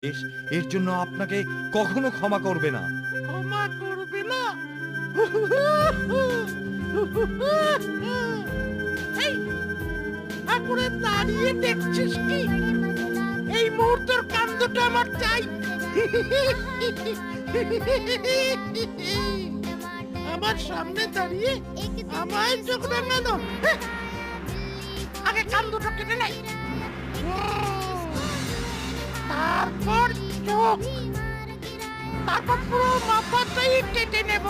দেশ এর জন্য আপনাকে কখনো ক্ষমা করবে না। ক্ষমা করবে না? এই ঠাকুরে দাঁড়িয়ে দেখছিস কি? এই মুহূর্তের কান্দটা আমার চাই। আমার সামনে দাঁড়িয়ে আমায় চোখ রাঙানো। আগে কান্দটা কেটে নাই, তারপর চোখ, তারপর পুরো মাথাটাই কেটে নেব।